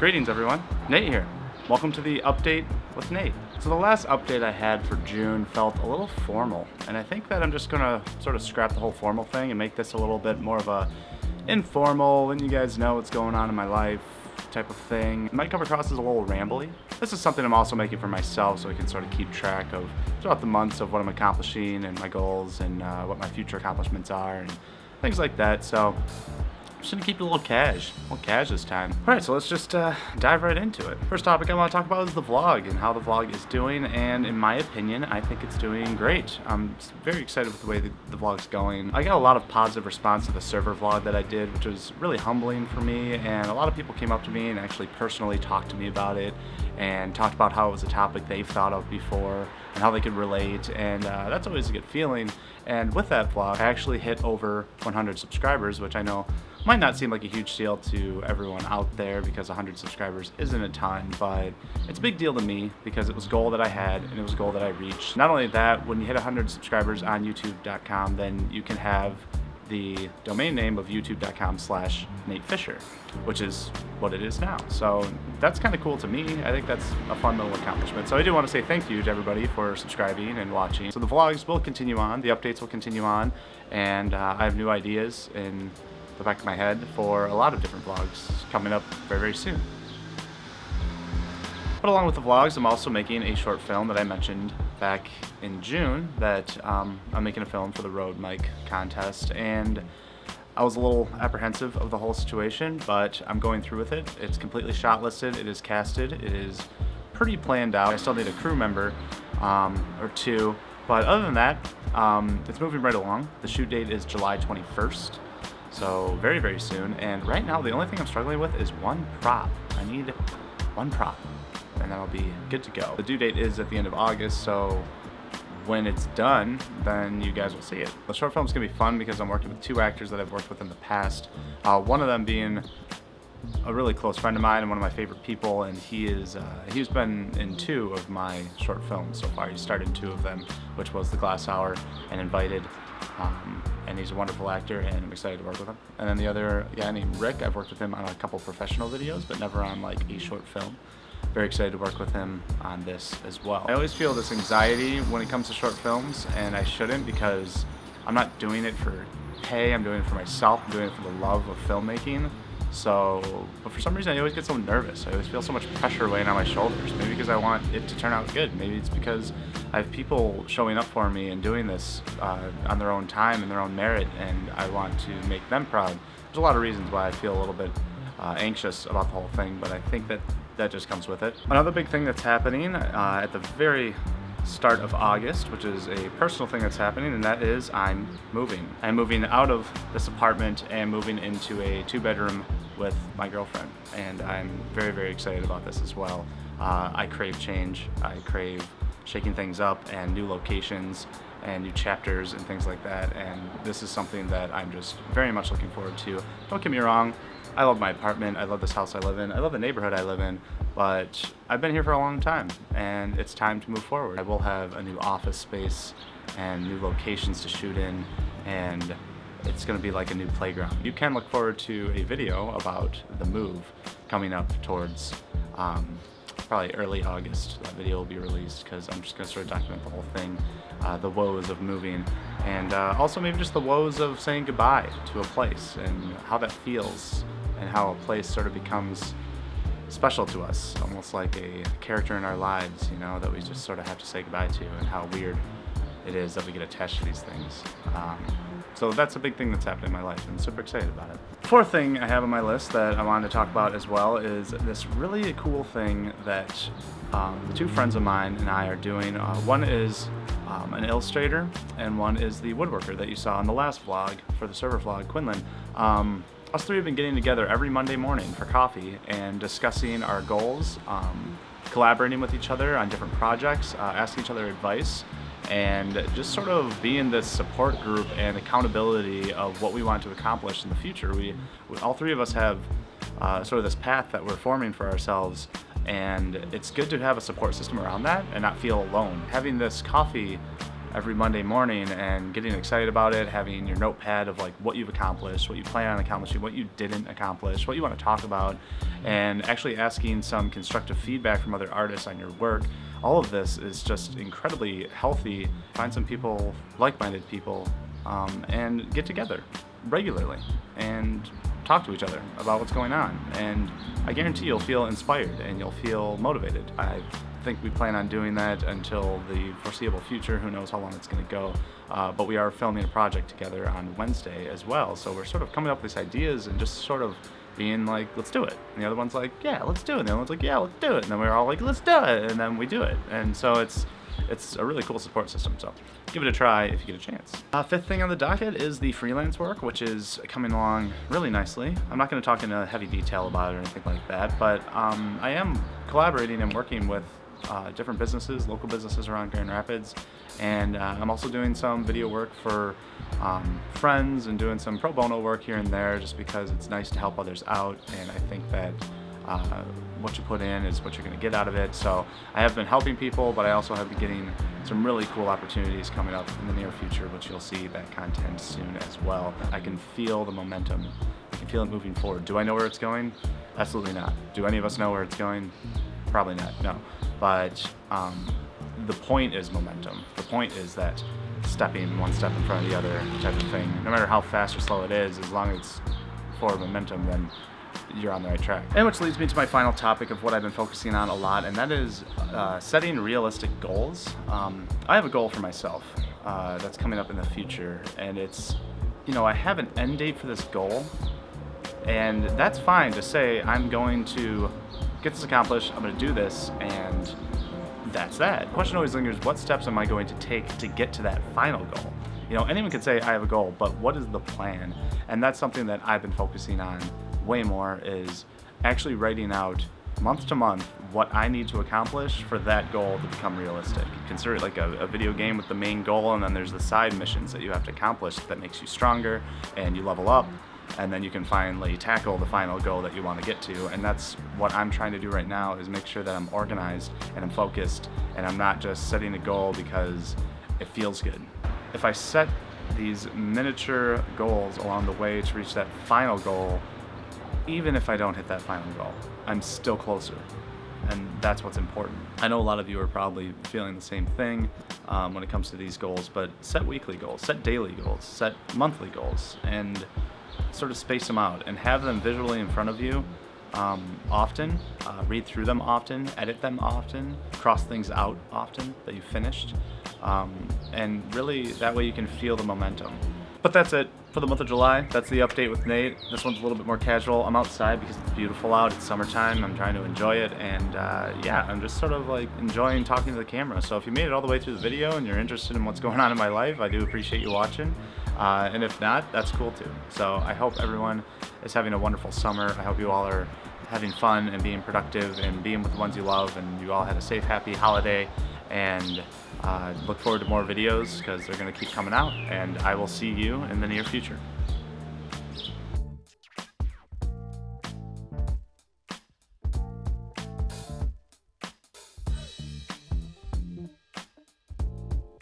Greetings everyone, Nate here. Welcome to the update with Nate. So the last update I had for June felt a little formal, and I think that I'm just gonna sort of scrap the whole formal thing and make this a little bit more of a informal, and you guys know what's going on in my life type of thing. It might come across as a little rambly. This is something I'm also making for myself so I can sort of keep track of throughout the months of what I'm accomplishing and my goals and what my future accomplishments are and things like that. So I'm just gonna keep it a little cash this time. All right, so let's just dive right into it. First topic I want to talk about is the vlog and how the vlog is doing, and in my opinion, I think it's doing great. I'm very excited with the way the vlog's going. I got a lot of positive response to the server vlog that I did, which was really humbling for me, and a lot of people came up to me and actually personally talked to me about it and talked about how it was a topic they've thought of before and how they could relate, and that's always a good feeling. And with that vlog, I actually hit over 100 subscribers, which I know might not seem like a huge deal to everyone out there because 100 subscribers isn't a ton, but it's a big deal to me because it was a goal that I had and it was a goal that I reached. Not only that, when you hit 100 subscribers on youtube.com, then you can have the domain name of youtube.com/Nate Fisher, which is what it is now. So that's kind of cool to me. I think that's a fun little accomplishment. So I do want to say thank you to everybody for subscribing and watching. So the vlogs will continue on, the updates will continue on, and I have new ideas in the back of my head for a lot of different vlogs coming up very, very soon. But along with the vlogs, I'm also making a short film that I mentioned back in June that I'm making a film for the Road Mic contest, and I was a little apprehensive of the whole situation, but I'm going through with it. It's completely shot listed, it is casted, it is pretty planned out. I still need a crew member or two, but other than that, it's moving right along. The shoot date is July 21st. So very, very soon. And right now, the only thing I'm struggling with is one prop. I need one prop, and then I'll be good to go. The due date is at the end of August, so when it's done, then you guys will see it. The short film's gonna be fun because I'm working with two actors that I've worked with in the past. One of them being a really close friend of mine and one of my favorite people, and he's been in 2 of my short films so far. He started in 2 of them, which was The Glass Hour and Invited. And he's a wonderful actor, and I'm excited to work with him. And then the other guy named Rick, I've worked with him on a couple professional videos, but never on like a short film. Very excited to work with him on this as well. I always feel this anxiety when it comes to short films, and I shouldn't, because I'm not doing it for pay, I'm doing it for myself, I'm doing it for the love of filmmaking. So, but for some reason I always get so nervous. I always feel so much pressure weighing on my shoulders. Maybe because I want it to turn out good. Maybe it's because I have people showing up for me and doing this on their own time and their own merit, and I want to make them proud. There's a lot of reasons why I feel a little bit anxious about the whole thing, but I think that just comes with it. Another big thing that's happening at the very start of August, which is a personal thing that's happening, and that is I'm moving. I'm moving out of this apartment and moving into a 2-bedroom with my girlfriend, and I'm very, very excited about this as well. I crave change. I crave shaking things up and new locations and new chapters and things like that, and this is something that I'm just very much looking forward to. Don't get me wrong, I love my apartment, I love this house I live in, I love the neighborhood I live in, but I've been here for a long time and it's time to move forward. I will have a new office space and new locations to shoot in, and it's going to be like a new playground. You can look forward to a video about the move coming up towards probably early August. That video will be released because I'm just going to sort of document the whole thing, the woes of moving, and also maybe just the woes of saying goodbye to a place and how that feels and how a place sort of becomes special to us, almost like a character in our lives, you know, that we just sort of have to say goodbye to, and how weird it is that we get attached to these things. So that's a big thing that's happening in my life, and I'm super excited about it. Fourth thing I have on my list that I wanted to talk about as well is this really cool thing that the 2 friends of mine and I are doing. One is an illustrator, and one is the woodworker that you saw in the last vlog for the server vlog, Quinlan. Us 3 have been getting together every Monday morning for coffee and discussing our goals, collaborating with each other on different projects, asking each other advice, and just sort of being this support group and accountability of what we want to accomplish in the future. We all 3 of us have sort of this path that we're forming for ourselves, and it's good to have a support system around that and not feel alone. Having this coffee every Monday morning and getting excited about it, having your notepad of like what you've accomplished, what you plan on accomplishing, what you didn't accomplish, what you want to talk about, and actually asking some constructive feedback from other artists on your work. All of this is just incredibly healthy. Find some people, like-minded people, and get together regularly and talk to each other about what's going on. And I guarantee you'll feel inspired and you'll feel motivated. I think we plan on doing that until the foreseeable future. Who knows how long it's going to go. But we are filming a project together on Wednesday as well. So we're sort of coming up with these ideas and just sort of being like, let's do it. And the other one's like, yeah, let's do it. And the other one's like, yeah, let's do it. And then we're all like, let's do it. And then we do it. And so it's a really cool support system. So give it a try if you get a chance. Fifth thing on the docket is the freelance work, which is coming along really nicely. I'm not going to talk in heavy detail about it or anything like that, but I am collaborating and working with different businesses, local businesses around Grand Rapids, and I'm also doing some video work for friends and doing some pro bono work here and there just because it's nice to help others out, and I think that what you put in is what you're going to get out of it. So I have been helping people, but I also have been getting some really cool opportunities coming up in the near future, which you'll see that content soon as well. I can feel the momentum. I can feel it moving forward. Do I know where it's going? Absolutely not. Do any of us know where it's going? Probably not, no. But the point is momentum. The point is that stepping one step in front of the other type of thing. No matter how fast or slow it is, as long as it's forward momentum, then you're on the right track. And which leads me to my final topic of what I've been focusing on a lot, and that is setting realistic goals. I have a goal for myself that's coming up in the future, and it's, I have an end date for this goal, and that's fine to say I'm going to get this accomplished, I'm going to do this, and that's that. The question always lingers, what steps am I going to take to get to that final goal? Anyone can say I have a goal, but what is the plan? And that's something that I've been focusing on way more, is actually writing out month to month what I need to accomplish for that goal to become realistic. Consider it like a video game with the main goal, and then there's the side missions that you have to accomplish that makes you stronger and you level up, and then you can finally tackle the final goal that you want to get to. And that's what I'm trying to do right now, is make sure that I'm organized and I'm focused, and I'm not just setting a goal because it feels good. If I set these miniature goals along the way to reach that final goal, even if I don't hit that final goal, I'm still closer. And that's what's important. I know a lot of you are probably feeling the same thing when it comes to these goals, but set weekly goals, set daily goals, set monthly goals, and sort of space them out and have them visually in front of you often, read through them often, edit them often, cross things out often that you've finished, and really that way you can feel the momentum. But that's it for the month of July. That's the update with Nate. This one's a little bit more casual. I'm outside because it's beautiful out. It's summertime. I'm trying to enjoy it, and I'm just sort of like enjoying talking to the camera. So if you made it all the way through the video and you're interested in what's going on in my life, I do appreciate you watching. And if not, that's cool too. So I hope everyone is having a wonderful summer. I hope you all are having fun and being productive and being with the ones you love, and you all had a safe, happy holiday. And look forward to more videos because they're going to keep coming out, and I will see you in the near future.